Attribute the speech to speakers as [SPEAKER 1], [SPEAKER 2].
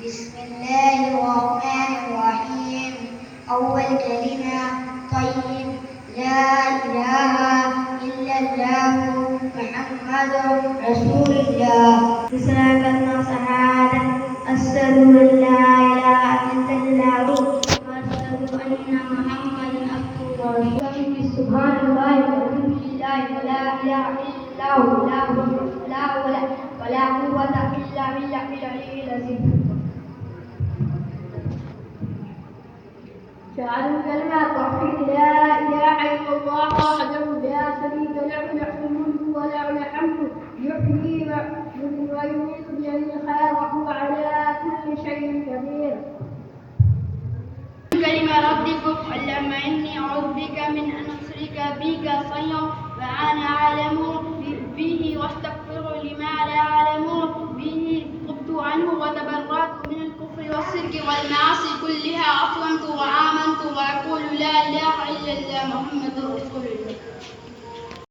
[SPEAKER 1] بسم الله الرحمن الرحيم. أول كلمة طيب، لا إله إلا الله محمد رسول الله. Misalnya kalimat syahadat asyhadu an la ilaha illallah wa asyhadu anna Muhammadan abduhu wa rasuluh. Subhanallah walhamdulillah wa la ilaha illallah wa la quwwata illa billahil aliyyil azim. شعار كلمة توحيد لا إله إلا الله وحده لا شريك له له الملك وله الحمد يحيي ويميت بيده الخير وهو على كل شيء قدير. كلمة ربكم اللهم إني أعوذ بك من أن أشرك بك شيئا وأنا أعلم به وأستغفر لما لا أعلم به تبت عنه وتبرأت من الكفر والشرك والمعاصي كلها أسلمت وآمنت وأقول لا إله إلا الله محمد رسول الله.